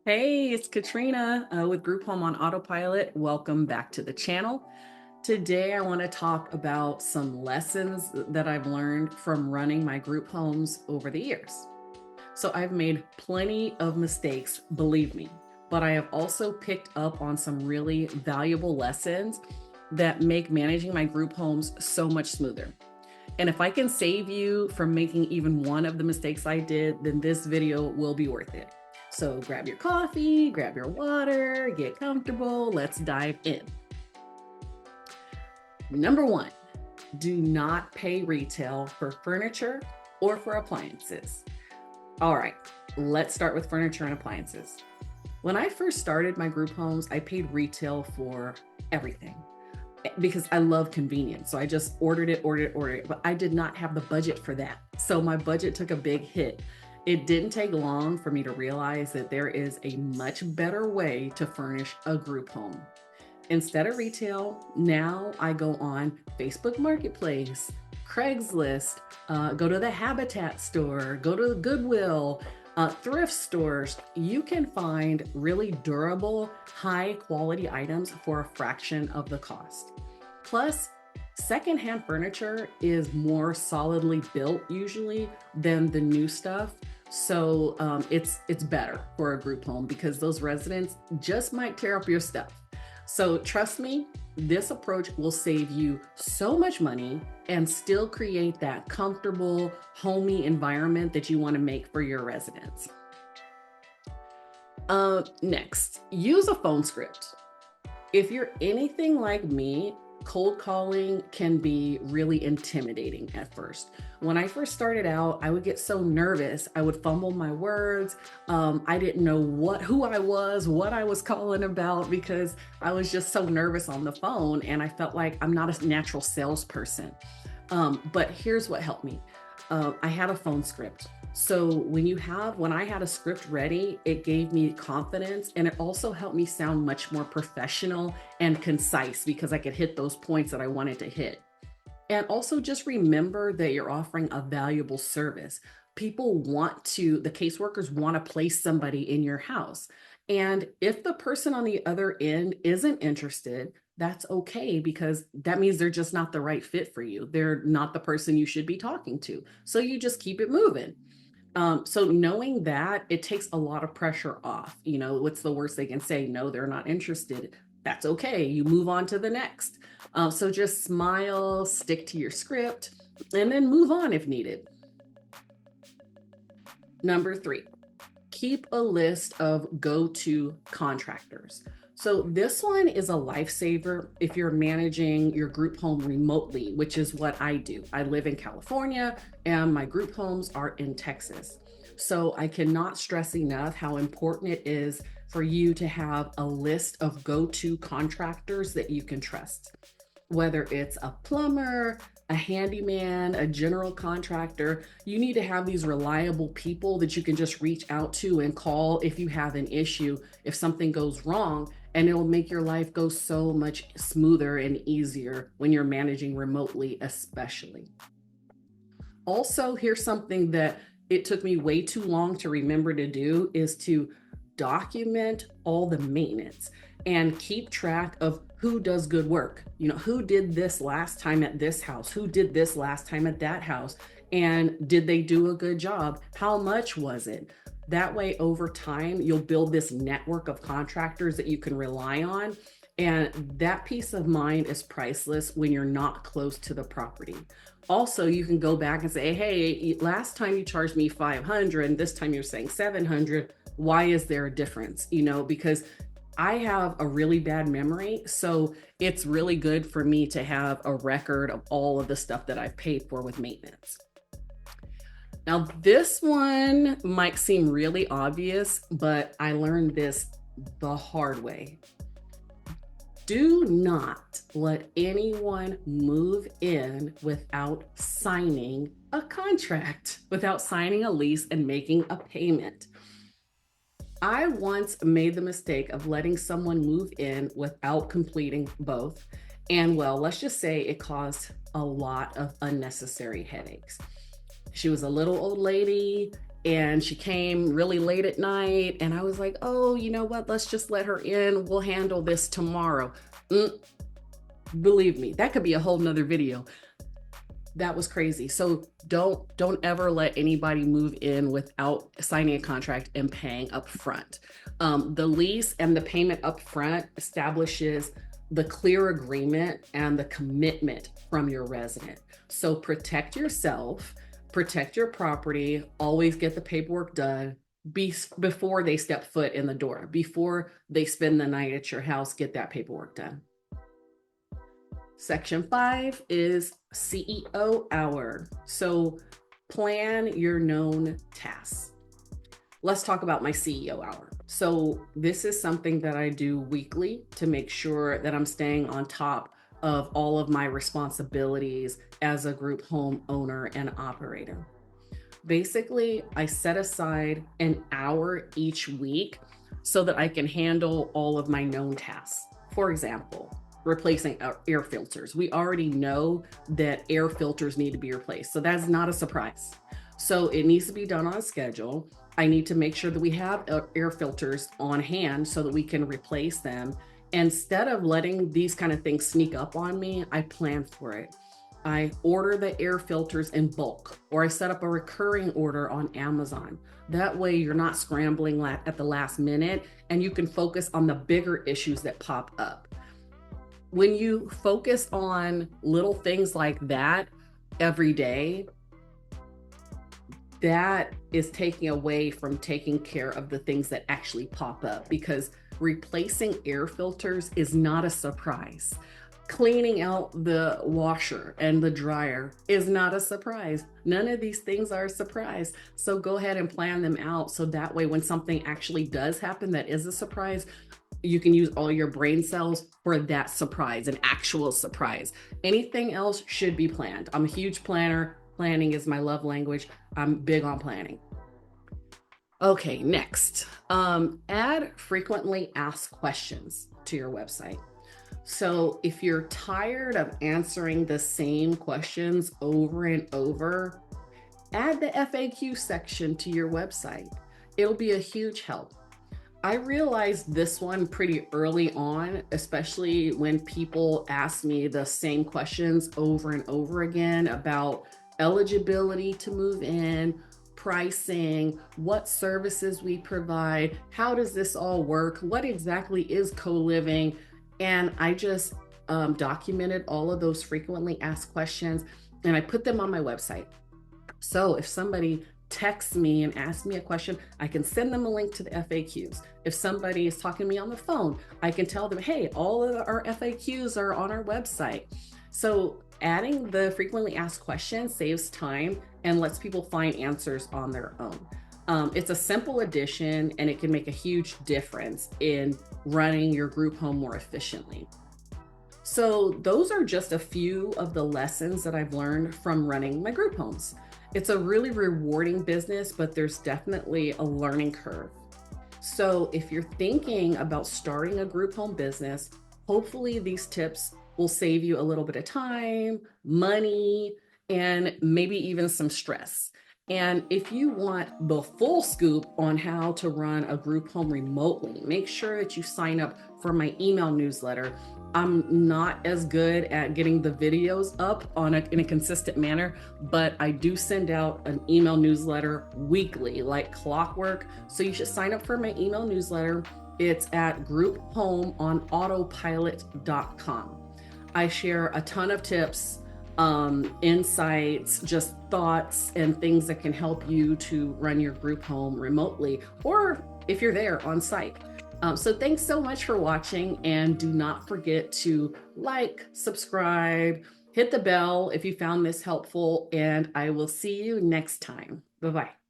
Hey, it's Katrina with Group Home on Autopilot. Welcome back to the channel. Today, I want to talk about some lessons that I've learned from running my group homes over the years. So, I've made plenty of mistakes, believe me, but I have also picked up on some really valuable lessons that make managing my group homes so much smoother. And if I can save you from making even one of the mistakes I did, then this video will be worth it. So grab your coffee, grab your water, get comfortable. Let's dive in. Number one, do not pay retail for furniture or for appliances. All right, let's start with furniture and appliances. When I first started my group homes, I paid retail for everything because I love convenience. So I just ordered it, but I did not have the budget for that. So my budget took a big hit. It didn't take long for me to realize that there is a much better way to furnish a group home. Instead of retail, now I go on Facebook Marketplace, Craigslist, go to the Habitat store, go to the Goodwill, thrift stores. You can find really durable, high quality items for a fraction of the cost. Plus, secondhand furniture is more solidly built usually than the new stuff. So it's better for a group home because those residents just might tear up your stuff. So trust me, this approach will save you so much money and still create that comfortable, homey environment that you want to make for your residents. Next, use a phone script. If you're anything like me, cold calling can be really intimidating at first. When I first started out, I would get so nervous. I would fumble my words. I didn't know who I was, what I was calling about because I was just so nervous on the phone and I felt like I'm not a natural salesperson. But here's what helped me. I had a phone script. So when I had a script ready, it gave me confidence and it also helped me sound much more professional and concise because I could hit those points that I wanted to hit. And also just remember that you're offering a valuable service. The caseworkers want to place somebody in your house. And if the person on the other end isn't interested, that's okay because that means they're just not the right fit for you. They're not the person you should be talking to. So you just keep it moving. So knowing that, it takes a lot of pressure off. You know, what's the worst they can say? No, they're not interested. That's okay. You move on to the next. So just smile, stick to your script, and then move on if needed. Number three, keep a list of go-to contractors. So this one is a lifesaver if you're managing your group home remotely, which is what I do. I live in California and my group homes are in Texas. So I cannot stress enough how important it is for you to have a list of go-to contractors that you can trust. Whether it's a plumber, a handyman, a general contractor, you need to have these reliable people that you can just reach out to and call if you have an issue, if something goes wrong, and it will make your life go so much smoother and easier when you're managing remotely, especially. Also, here's something that it took me way too long to remember to do is to document all the maintenance and keep track of who does good work. You know, who did this last time at this house? Who did this last time at that house? And did they do a good job? How much was it? That way, over time, you'll build this network of contractors that you can rely on. And that peace of mind is priceless when you're not close to the property. Also, you can go back and say, hey, last time you charged me 500 and this time you're saying 700. Why is there a difference? You know, because I have a really bad memory. So it's really good for me to have a record of all of the stuff that I've paid for with maintenance. Now, this one might seem really obvious, but I learned this the hard way. Do not let anyone move in without signing a contract, without signing a lease and making a payment. I once made the mistake of letting someone move in without completing both. And well, let's just say it caused a lot of unnecessary headaches. She was a little old lady and she came really late at night. And I was like, oh, you know what? Let's just let her in. We'll handle this tomorrow. Believe me, that could be a whole nother video. That was crazy. So don't ever let anybody move in without signing a contract and paying up front. The lease and the payment up front establishes the clear agreement and the commitment from your resident. So protect yourself, protect your property, always get the paperwork done before they step foot in the door, before they spend the night at your house, get that paperwork done. Section 5 is CEO hour. So plan your known tasks. Let's talk about my CEO hour. So this is something that I do weekly to make sure that I'm staying on top of all of my responsibilities as a group home owner and operator. Basically, I set aside an hour each week so that I can handle all of my known tasks. For example, replacing air filters. We already know that air filters need to be replaced. So that's not a surprise. So it needs to be done on a schedule. I need to make sure that we have air filters on hand so that we can replace them. Instead of letting these kind of things sneak up on me, I plan for it. I order the air filters in bulk, or I set up a recurring order on Amazon. That way you're not scrambling at the last minute and you can focus on the bigger issues that pop up. When you focus on little things like that every day, that is taking away from taking care of the things that actually pop up, because replacing air filters is not a surprise. Cleaning out the washer and the dryer is not a surprise. None of these things are a surprise. So go ahead and plan them out. So that way, when something actually does happen that is a surprise, you can use all your brain cells for that surprise, an actual surprise. Anything else should be planned. I'm a huge planner. Planning is my love language. I'm big on planning. Okay, next, add frequently asked questions to your website. So if you're tired of answering the same questions over and over, add the FAQ section to your website. It'll be a huge help. I realized this one pretty early on, especially when people ask me the same questions over and over again about eligibility to move in, pricing, what services we provide, how does this all work, what exactly is co-living. And I just documented all of those frequently asked questions and I put them on my website. So if somebody texts me and asks me a question, I can send them a link to the FAQs. If somebody is talking to me on the phone, I can tell them, hey, all of our FAQs are on our website. So adding the frequently asked questions saves time and lets people find answers on their own. It's a simple addition and it can make a huge difference in running your group home more efficiently. So those are just a few of the lessons that I've learned from running my group homes. It's a really rewarding business, but there's definitely a learning curve. So if you're thinking about starting a group home business, hopefully these tips will save you a little bit of time, money, and maybe even some stress. And if you want the full scoop on how to run a group home remotely, make sure that you sign up for my email newsletter. I'm not as good at getting the videos up in a consistent manner, but I do send out an email newsletter weekly, like clockwork. So you should sign up for my email newsletter. It's at grouphomeonautopilot.com. I share a ton of tips, insights, just thoughts and things that can help you to run your group home remotely, or if you're there on site. So thanks so much for watching, and do not forget to like, subscribe, hit the bell if you found this helpful, and I will see you next time. Bye-bye.